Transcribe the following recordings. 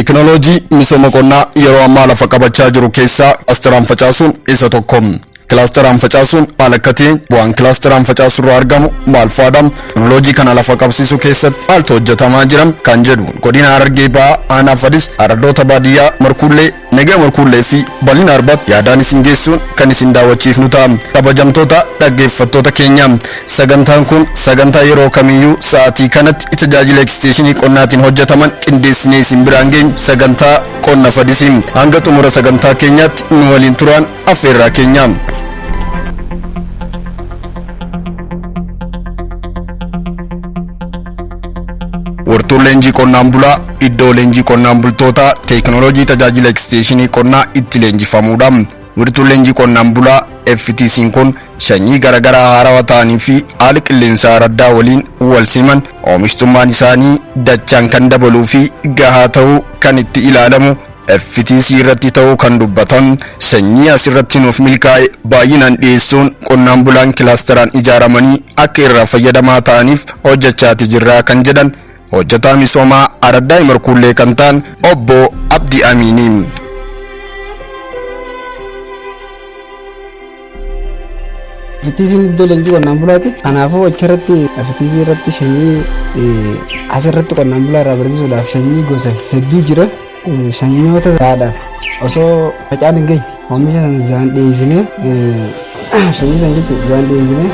Teknooloojii misooma qonnaa yeroo ammaa lafa qabachaa jiru keessaa kilaasteraan facaasuun isa tokko. Kilaasteraan facaasuun haala akkamiin bu'aan kilaasteraan facaasuu irraa argamu maal fa'aadha? Teknooloojii kana lafa qabsiisuu keessatti maaltu hojjetamaa jira kan jedhu godina Harargee Bahaa aanaa Fadis araddoota baadiyyaa Markuullee Nagaa Markuullee fi bal'ina Arbat yaadaan isin geessuun kan isin daawwachiifnu ta'a. Kabajamtoota dhaggeeffattoota keenya sagantaan kun sagantaa yeroo kamiyyuu sa'aatii kanatti tajaajila eksteeshinii qonnaatiin hojjetaman qindeessinee isin biraan geenyu sagantaa qonna Fadisiin hanga xumura sagantaa keenyaatti nu waliin turaan affeerraa keenya. Wartuu leenjii qonnaan bulaa iddoo leenjii qonnaan bultootaa teknooloojii tajaajila eksteeshinii qonnaa itti leenjifamuudha. Wartuu leenjii qonnaan bulaa FTC'n kun sanyii garagaraa haarawaa ta'anii fi haala qilleensa araddaa waliin wal siman oomishtummaan isaanii dachaan kan dabaluu fi gahaa ta'uu kan itti ilaalamu FTC irratti ta'uu kan dubbatan sanyii asirratti nuuf milkaa'e baay'inaan dhiyeessuun qonnaan bulaan kilaasteraan ijaaramanii akka irraa fayyadamaa ta'aniif hojjechaati jirraa kan jedhan hojjetaa misoomaa araddaa Markuullee kan ta'an obbo Abdii Amiinii. FTC iddoo leenjii qonnaan bulaati. Kanaafuu achirratti FTC irratti sanyii asirratti qonnaan bulaa irraa barsiisuudhaaf sanyii gosa hedduu jira. Sanyoota zaadhaan osoo facaan hin gahin oomisha zaan dhiyeessinee sanyii san jechuudha zaan dhiyeessinee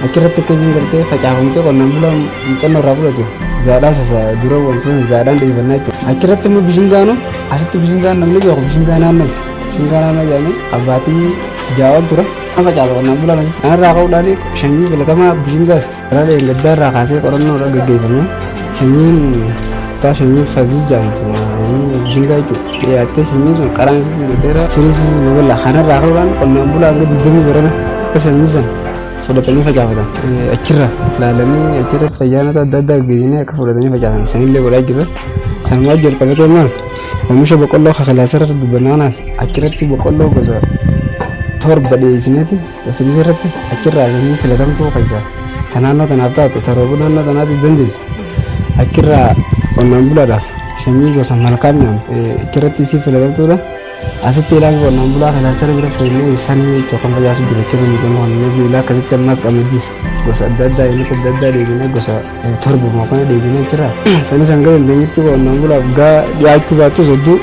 achirratti akkasiin gartee facaafamtee qonnaan bulaan muuxannoo irraa fudhate zaadhaan sasa dura wantoota zaadhaan dhiyeeffannaa jechuudha. Achirratti immoo bishingaanu asitti bishingaan namni beeku bishingaa naannoti. Bishingaa naannoo jedhamee abbaatii jaawal tura. Kan facaafa qonnaan bulaan asitti kanarraa ka'uudhaan sanyii filatamaa bishingaas karaa gaddaa irraa kaasee qorannoodhaan gaggeeffame sanyiin sanyii Fadis jedhamtu bishingaa jechuudha. Dhiyaattee sanyiin sun qaraan isitti dheeraa firiis babal'aa kanarraa ka'uudhaan qonnaan bulaan gadi digdamii barana akka sanyii san fudhatanii facaafatan. Achirra ilaalanii achirratti fayyaanota adda addaa gaggeessanii akka fudhatanii facaafatan sanillee godhaa jirra. Sanumaa jalqabatee maal oomisha boqqolloo kakalaasarratti dubbannaan achirratti boqqolloo gosa torba dhiyeessineeti FTC irratti achirraa sanyii filatamtuu keessaa ta naannoo tanaaf taatu ta roobuu naannoo tanaatti dandeessu achirraa qonnaan bulaadhaaf sanyii gosa malkaan achirratti si filatamtuudha. Asitti ilaalu qonnaan bulaa kalaasara bira filamee sanyii kan facaasu jira achirra miidhamaa biilaa akkasitti ammaas qamaddiis gosa adda addaa inni adda addaa deebinee gosa torba mookana deebinee achirraa sanis hanga dandeenyetti qonnaan bulaaf dhiyaachuu baattus hedduu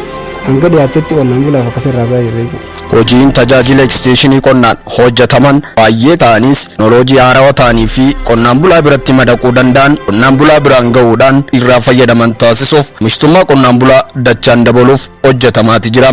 hanga dhiyaattetti qonnaan bulaaf akkasirraa baay'ee hojiin tajaajila eksteeshinii qonnaan hojjetaman baay'ee ta'anis teknooloojii haarawaa ta'anii fi qonnaan bulaa biratti madaquu danda'an qonnaan bulaa biraan ga'uudhaan irraa fayyadaman taasisuuf oomishtummaa qonnaan bulaa dachaan dabaluuf hojjetamaati jira.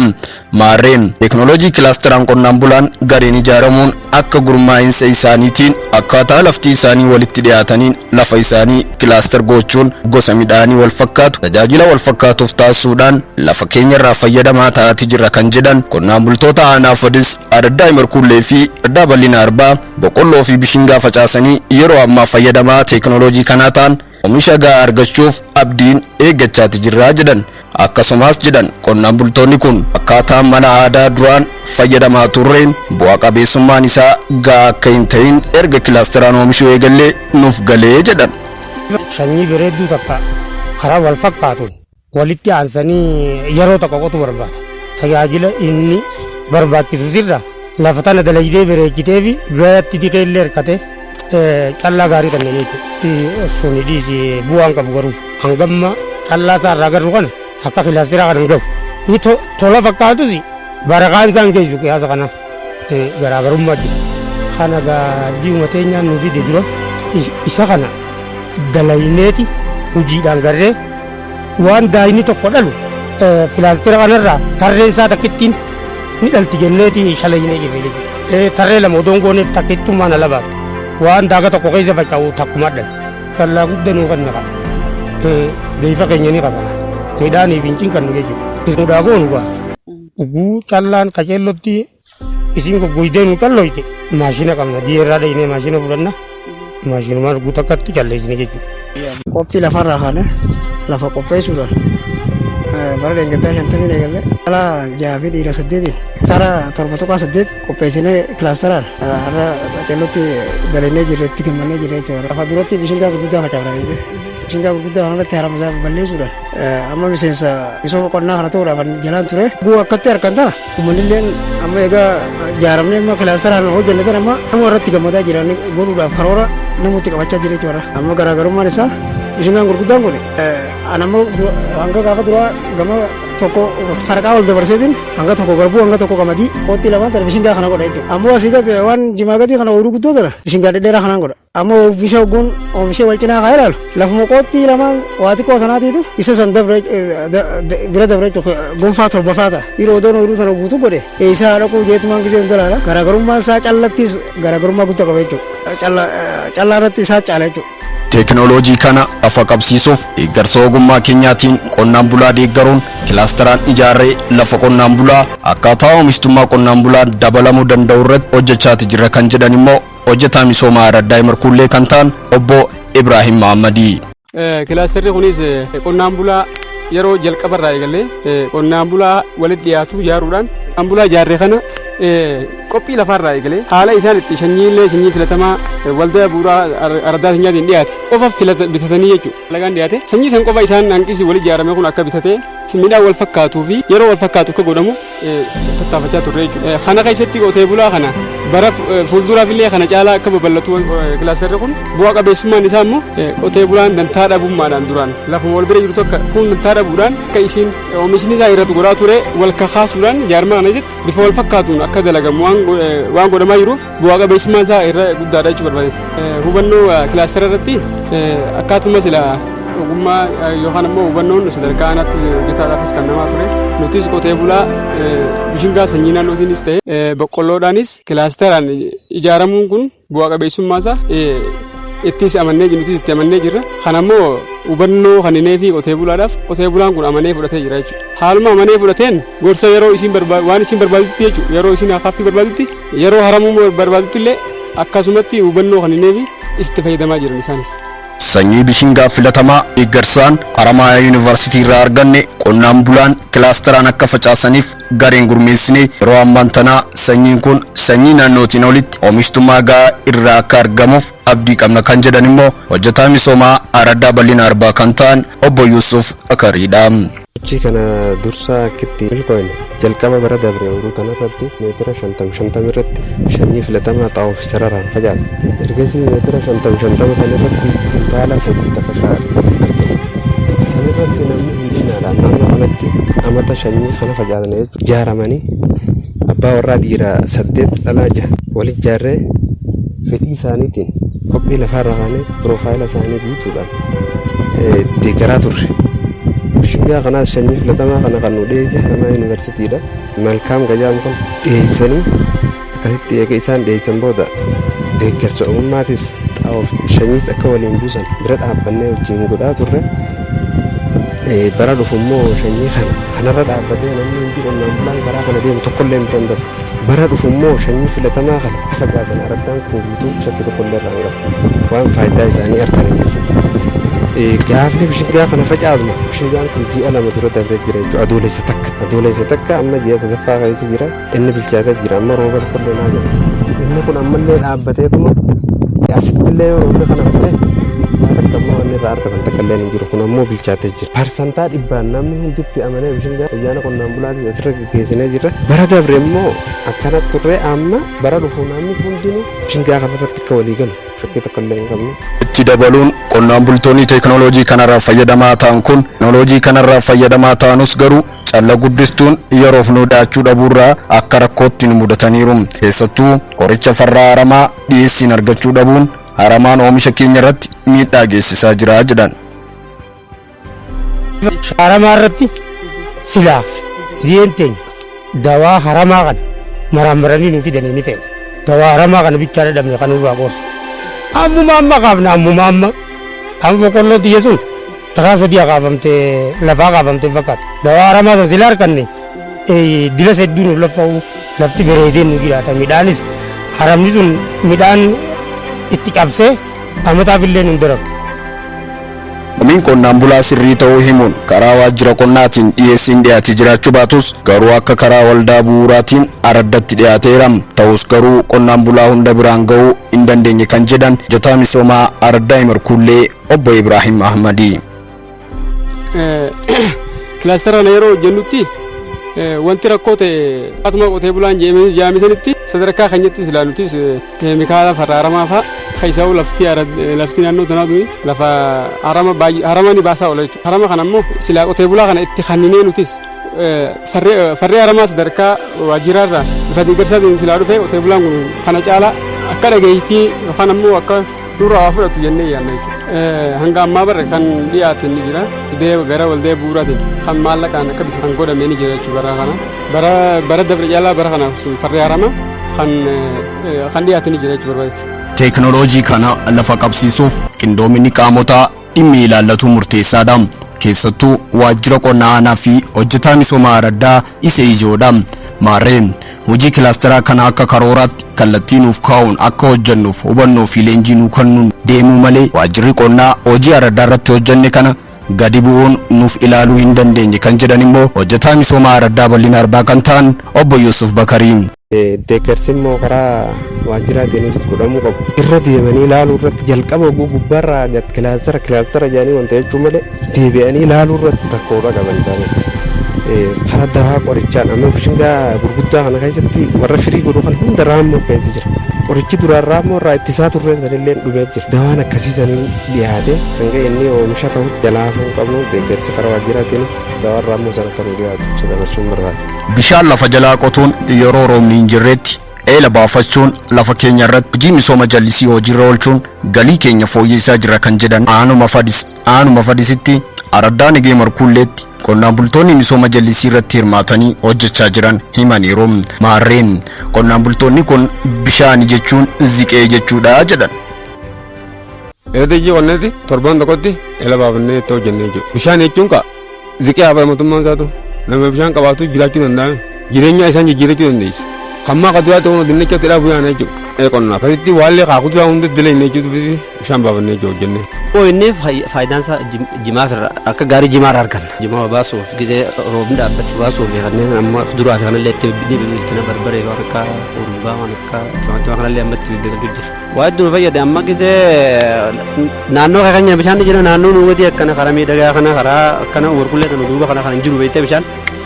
Maarreen teknooloojii kilaasteraan qonnaan bulaan gareen ijaaramuun akka gurmaa'insa isaaniitiin akkaataa lafti isaanii walitti dhiyaataniin lafa isaanii kilaaster gochuun gosa midhaanii wal fakkaatu tajaajila wal fakkaatuuf taasisuudhaan lafa keenya irraa fayyadamaa ta'aati jira kan jedhan qonnaan bultoota aanaa Fadis araddaa Markuullee fi araddaa bal'ina Arbaa boqqolloo fi bishingaa facaasanii yeroo ammaa fayyadamaa teknooloojii kanaa ta'an oomisha gahaa argachuuf abdiin eeggachaati jirraa jedhan. Akkasumas jedhan qonnaan bultoonni kun akkaataa mala aadaa duraan fayyadamaa turreen bu'aa qabeessummaan isaa gahaa akka hin ta'in erga kilaasteraan oomishuu eegallee nuuf galee jedhan. Sanyii bareedduu takka karaa wal fakkaatu walitti aansanii yeroo tokko qotu barbaada. Tajaajila inni barbaachisu sirra lafa tana dalaydee bareechitee fi gayatti dikee illee hirkate callaa gaarii kan jechuudha. Suni dhiisi bu'aan qabu garuu hangamma callaa isaa irraa garuu kana akka kilaasteraa kan hin gahu. Ni tola fakkaatus barakaan isaan geessu qiyaasa kana garaagarummaa adda. Kana gaaddii uummateenyaan nuuf fide dura isa kana dalayneeti hojiidhaan garree waan daa'imni tokko dhalu filaastera kanarraa tarree isaa takkittiin ni dhalti jenneeti shalaynee jirre. Tarree lama odoon gooneef takkittummaan ala baata. Waan daaga tokko keessa faca'u takkuma dhala. Kallaa guddanuu kan naqaa. Deefa keenya ni qabana. Midhaanii fi hinciin kan nu geejjibu. Ismuudhaa goonu gaa. Dhuguu callaan qaceellotti isiin goggoydee nu callooyte maashina qabna. Diyeerraa dhaynee maashina fudhanna. Maashinumaan dhuguu takkatti calleessine jechuudha. Qophii lafarraa kaane lafa qopheessuudhaan bara dengata shantamii eegalle ala jaafi dhiira saddeetiin tara torba tokko saddeet qopheessinee kilaasteraan har'a qacellotti dalinee jirre itti gammannee jirre jechuudha. Lafa duratti bishingaa gurguddaa facaafamanii bishingaa gurguddaa kanarratti haramsaa balleessuudhaan amma miseensa misooma qonnaa kana ta'uudhaaf jalaan ture guu akkatti harkan tana uummanilleen amma egaa jaaramnee amma kilaasteraan hojjenne tana amma nama irratti gammadaa jiran godhuudhaaf karoora namooti qabachaa jira jechuudha. Amma garaagarummaan isaa bishingaan gurguddaan kun anammoo hanga gaafa duraa gama tokko farqaa wal dabarseetiin hanga tokko garbuu hanga tokko qamadii qooxxii lamaan tana bishingaa kana godha jechuudha. Ammoo asii gadi waan jimaa gadii kana ooyiruu guddoo tana bishingaa dhedheeraa kanaan godha. Ammoo oomisha oguun oomishee wal cinaa kaa ilaalu lafuma qooxxii lamaan waa xiqqoo tanaatiitu isa san bira dabre gonfaa torbaffaa ta'a. Yeroo odoon ooyiruu tana guutuu godhe isaa dhaquu jeetumaan gisee hin tolaala. Garaagarummaan isaa callattis garaagarummaa guddaa qaba jechuudha. Callaa irratti isaa caala jechuudha. Teknooloojii kana lafa qabsiisuuf deeggarsa ogummaa keenyaatiin qonnaan bulaa deeggaruun kilaasteraan ijaarree lafa qonnaan bulaa akkaataa oomishtummaa qonnaan bulaa dabalamuu danda'u irratti hojjechaati jira kan jedhan immoo hojjetaa misoomaa araddaa Markuullee kan ta'an obbo Ibrahim Mahammadii. Kilaasterri kunis qonnaan bulaa yeroo jalqabarraa eegalee qonnaan bulaa walitti dhiyaatu ijaaruudhaan qonnaan bulaa ijaarree kana qophii lafarraa eegalee haala isaan itti sanyii filatamaa waldaa bu'uuraa araddaa keenyaatiin dhiyaate qofa bitatanii jechuudha. Lagaan dhiyaate sanyii san qofa isaan hanqisi wal ijaarame kun akka bitatee midhaan wal fakkaatuu fi yeroo wal fakkaatu akka godhamuuf tattaafachaa turre jechuudha. Kana keessatti qotee bulaa kana bara fuulduraaf illee kana caalaa akka babal'atu kilaasterri kun bu'aa qabeessummaan isaa immoo qotee bulaan dantaa dhabummaadhaan duraan lafuma wal bira jiru tokko kun dantaa dhabuudhaan akka isiin oomishni isaa irratti godhaa ture wal kakaasuudhaan jaarmaa kana jetti bifa wal fakkaatuun akka dalagamu waan godhamaa jiruuf bu'aa qabeessummaa isaa irra guddaadha jechuu barbaade. Hubannoo kilaastera irratti akkaatuma sila ogummaa yookaan immoo hubannoon sadarkaa aanaatti bitaadhaafis kan namaa ture. Nutis qotee bulaa bishingaa sanyii naannootiinis ta'e boqqolloodhaanis kilaasteraan ijaaramuun kun bu'aa qabeessummaa isaa ittis amannee nutis itti amannee jirra. Kanammoo hubannoo kaninee fi qotee bulaadhaaf qotee bulaan kun amanee fudhatee jira jechuudha. Haaluma amanee fudhateen gorsa yeroo isin waan isin barbaadutti jechuudha. Yeroo isin hafaafi barbaadutti yeroo haramuu barbaadutti illee akkasumatti hubannoo kaninee fi itti fayyadamaa jiran isaanis. Sanyii bishingaa filatamaa deeggarsaan Haramaayaa Yuunivarsiitii irraa arganne qonnaan bulaan kilaasteraan akka facaasaniif gareen gurmeessine yeroo ammaan tanaa sanyiin kun sanyii naannootiin olitti oomishtummaa gahaa irraa akka argamuuf abdii qabna kan jedhan immoo hojjetaa misoomaa araddaa bal'ina arbaa kan ta'an obbo Yuusuf Akariidha. Hojii kana dursaa akkitti milkoofne jalqaba bara dabre ooyiruu tanarratti meetira 50 irratti sanyii filatamaa xaa'oof sararaan facaafne. Ergasii meetira 50 sanirratti kuntaala 8 takka shaa'ale. Sanirratti namni hundinaadhaan naannoo kanatti amata sanyii kana facaafne jechuudha. Ijaaramanii abbaa warraa dhiiraa 8 dhalaa 6 walitti ijaarree fedhii isaaniitiin qophii lafarra kaanee piroofaayila isaanii guutuudhaan deeggaraa turre. Bishingaa kanaas sanyii filatamaa kana kan nu dhiyeesse Haramaayaa Yuunivarsiitiidha. Malkaam gajaam kun dhiyeessanii akkasitti eega isaan dhiyeessan booda deeggarsa uummaatis xaa'oof sanyiis akka waliin buusan bira dhaabbannee wajjin godhaa turre. Bara dhufummoo sanyii kanarra dhaabbatee namni hundi qonnaan bulaan karaa kana deemu tokkollee hin danda'u. Bara dhufummoo sanyii filatamaa kana facaafan araddaan kun guutuu shakkii tokkollee irraa hin qabu. Waan faayidaa isaanii argatan jechuudha. Gaafni bishingaa kana facaafne bishingaan kun ji'a 2 dura dabree jira jechuudha. Adoolessa takka amma ji'a 3ffaa keessa jira. Inni bilchaatee jira amma rooba tokkollee naa jira. Inni kun ammallee dhaabbateetuma asittillee yoo roobni kana fudhate akkammoo inni irraa argatan takkallee hin jiru kun ammoo bilchaatee jira. Parsantaa dhibbaan namni hunditti amanee bishingaa ayyaana qonnaan bulaatiin asirra gaggeessinee jirra. Bara dabre immoo akkana turre amma bara dhufu namni hundinuu bishingaa kanarratti akka walii galu shakkii takkallee hin qabne. Itti dabaluun qonnaan bultoonni teknooloojii kanarraa fayyadamaa ta'an kun teknooloojii kanarraa fayyadamaa ta'anus garuu calla guddistuun yeroof nu daachuu dhabuurraa akka rakkootti nu mudataniiru. Keessattuu qoricha farraa haramaa dhiyeessiin argachuu dhabuun haramaan oomisha keenya irratti miidhaa geessisaa jira jedhan. Haramaa irratti silaa dhiyeenya dawaa haramaa kana maramaranii nuuf fidanii ni fe'u. Dawaa haramaa kana bichaa dadhabne kan nurraa qoosu. Amma kaafna amma boqqolloo xiyya sun taraa sadii kaafamtee lafaa kaafamtee fakkaata. Dawaa haramaa sana sila harkanne dila sedduun lafti bareedeen nu jiraata. Midhaanis haramni sun midhaan itti qabsee amataaf illee nu darafu. Komiin qonnaan bulaa sirrii ta'uu himuun karaa waajjira qonnaatiin dhiyeessiin dhiyaatee jiraachuu baatus garuu akka karaa waldaa bu'uuraatiin araddatti dhiyaateera. Ta'us garuu qonnaan bulaa hunda biraan ga'uu hin dandeenye kan jedhan hojjetaa misoomaa araddaa Imarkuullee obbo Ibrahim Ahmadi. Kilaastara yeroo hojjennutti wanti rakkoo ta'e atuma qotee bulaan jaamisanitti sadarkaa keenyattis ilaaluutis keemikaala farraaramaa fa'a keessaa lafti naannoo tanaatu lafa harama ni baasaa oola jechuudha. Harama kana immoo silaa qotee bulaa kana itti kanninee nutis farree haramaa sadarkaa waajjiraarraa bifa deeggarsaatiin silaa dhufee qotee bulaan kun kana caalaa akka dhageettii yookaan ammoo akka dura waa fudhatu jennee yaadna jechuudha. Hanga ammaa bara kan dhiyaate ni jira. Gara waldaa bu'uuraatiin kan maallaqaan akka bifa kan godhamee ni jira jechuudha bara kana. Bara dabre caalaa bara kana farree haramaa kan dhiyaate ni jira jechuudha. Teekinooloojii kana lafa qabsiisuuf qindoominni qaamotaa dhimmi ilaallatu murteessaadha. Keessattuu waajjira qonnaa aanaa fi hojjetaa misoomaa araddaa isa ijoodha. Maarreen hojii kilaasteraa kana akka karooraatti kallattii nuuf kaa'uun akka hojjennuuf hubannoo fi leenjii nuu kennuun deemuu malee waajjirri qonnaa hojii araddaa irratti hojjenne kana gadi bu'uun nuuf ilaaluu hin dandeenye kan jedhan immoo hojjetaa misoomaa araddaa bal'ina arbaa kan ta'an obbo Yusuf Bakariin. Deeggarsi immoo karaa waajjiraatiinis godhamuu qabu. Irra deemanii ilaaluu irratti jalqaba gubbaarraa gad kilaastara jedhanii wanta jechuu malee deebi'anii ilaaluu irratti rakkoorra qaban isaanis. Karaa dawaa qorichaan amma bishingaa gurguddaa kana keessatti warra firii godhu kan hunda raammoo keessa jira. Qorichi duraan raammoo irraa ittisaa turreen sanillee dhumee jira. Dawaan akkasiisanii dhiyaate hanga inni oomisha ta'u jalaafuu qabnu deeggarsi karaa waajjiraatiinis dawaan raammoo sana kan dhiyaatu sadarsuun barbaada. Bishaan lafa jalaa qotuun yeroo roobni hin jirretti eela baafachuun lafa keenya irratti hojii misooma jallisii hojiirra oolchuun galii keenya fooyyessaa jira kan jedhan aanuma fadisitti araddaa Nigee Markuulleetti qonnaan bultoonni misooma jallisii irratti hirmaatanii hojjechaa jiran himaniiru. Maarreen qonnaan bultoonni kun bishaan jechuun ziqee jechuudha jedhan. Eedayyi wanneeti torban tokkotti eela baafannee itti hojjennee jiru. Bishaan jechuun ziqee haa mootummaan isaatu nama bishaan qabaatu jiraachuu danda'ame jireenya isaan jijjiirachuu dandeessa. Kammaa qaduraa ta'uu dinnicha itti dhaabu yaana jechuudha. Qonnaa akkasitti waan kuduraa hunda dilee jechuudha bishaan baafannee jiru hojjennee. Inni faayidaan isaa jimaaf irraa akka gaarii jimaa irraa arganna. Jimaa baasuuf gizee roobni dhaabbate baasuuf kanneen amma kuduraa fi kanallee itti bilbiltina barbaree waan akka furumbaa waan akka timaatima kanallee amma itti bilbilan jira. Waa iddoo fayyade amma gizee naannoo keenya bishaan jira naannoo nuugati akkana karaa miidhagaa kana karaa akkana warqullee kana duuba kana kan jiru beektee bishaan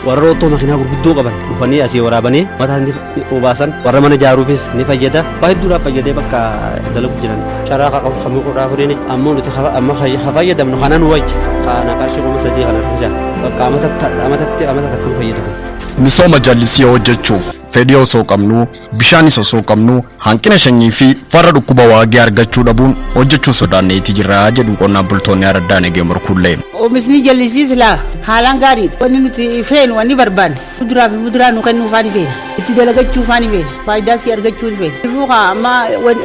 warra ottoo makiinaa gurguddoo qaban dhufanii asii waraabanii mataan ni obaasan warra mana ijaaruufis ni fayyada. Waa hedduudhaaf fayyadee bakka dalagu jiran caraa qabu godhaaf horiini ammoo nuti amma fayyadamnu kanaan wajji kana qarshii kuma sadii kana jira bakka amatatti akka fayyadamu. Misooma jallisii hojjechuuf fedhii osoo qabnu bishaanis osoo qabnu hanqina shanyii fi farra dhukkuba waagii argachuu dhabuun hojjechuu sodaanneetii jirra jedhu qonnaan bultoonni araddaa Nigee Markuullee. Oomishni jallisii silaa haalaan gaariidha. Wanni nuti feenu wanni barbaanne kuduraa fi muduraa nu kennuu faani feena itti dalagachuu faani feena faayidaa si argachuu feena. Ifuuqa amma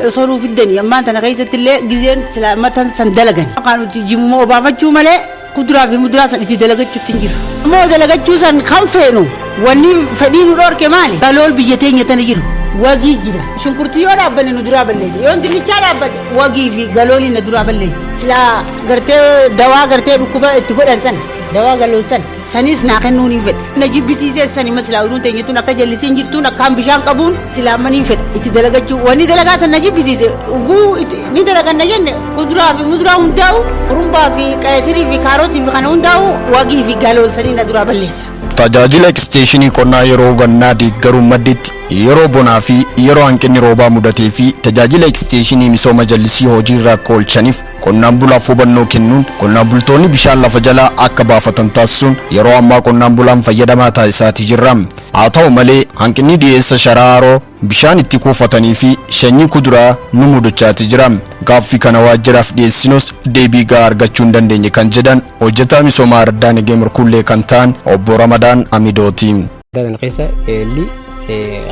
osoo nuuf fiddanii ammaan tana keessatti illee gizeen silaa ammatan san dalagani. Kan nuti jimuma obaafachuu malee kuduraa fi muduraa san itti dalagachuutti hin jiru. Ammoo dalagachuu san kan feenu wanni fedhii nu dhorke maali? Galool biyya teenya tana jiru. Wagii jira. Shunkurtii yoo dhaabbanne nu duraa balleessa. Yoo dinnichaa dhaabbanne wagii fi galoolii na duraa balleessa. Silaa gartee dawaa gartee dhukkuba itti godhan san dawaa galoon san sanis naa kennuu ni fedha. Na jibbisiisee sani masilaa uduun teenyatuun akka jallisiin jirtuun akkaan bishaan qabuun silaa manii fedha itti dalagachuu. Wanni dalagaa san na jibbisiise uguu ni dalagan na jenne kuduraa fi muduraa hundaa'u rumbaa fi qayasirii fi kaarootii fi kana hundaa'u wagii fi galoon sanii na duraa balleessa. Tajaajila eksteeshinii qonnaa yeroo gannaa deeggaruu madditti yeroo bonaa fi yeroo hanqinni roobaa mudatee fi tajaajila eksteeshinii misooma jallisii hojii irraa akka oolchaniif qonnaan bulaaf hubannoo kennuun qonnaan bultoonni bishaan lafa jalaa akka baafatan taasisuun yeroo ammaa qonnaan bulaan fayyadamaa taasisaatii jirra. Haa ta'u malee hanqinni dhiyeessa sharaa haroo bishaan itti kuufatanii fi shanyii kuduraa nu mudachaati jira. Gaaffii kana waajjiraaf dhiyeessinus deebii gahaa argachuu hin dandeenye kan jedhan hojjetaa misoomaa araddaa Nigee Markuullee kan ta'an obbo Ramadaan Amidooti. Dalan keessa eelli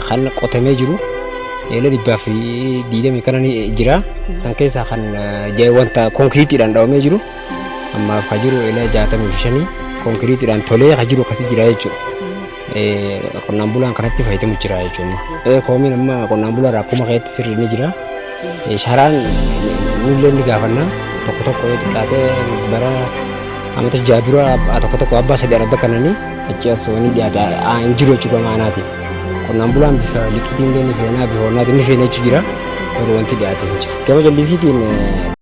kan qotamee jiru eela 220 kana ni jira. San keessaa kan wanta konkiriitiidhaan dhawamee jiru ammaaf kan jiru eela 65 konkiriitiidhaan tolee kan jiru akkasii jira jechuudha. Qonnaan bulaan kanatti fayyadamu jira jechuudha. Koomiin amma qonnaan bulaa akkuma keessatti sirrii ni jira. Sharaan nullee ni gaafanna tokko yoo xiqqaate bara amata jaadura tokko abbaa sadii arabda kananii achi as wani dhiyaate hin jiru jechuudha maanaati. Qonnaan bulaan bifa liqitiin illee ni feena bifa hoonaatiin ni feena jechuudha. Yeroo wanti dhiyaate hin jiru. Gama jallisiitiin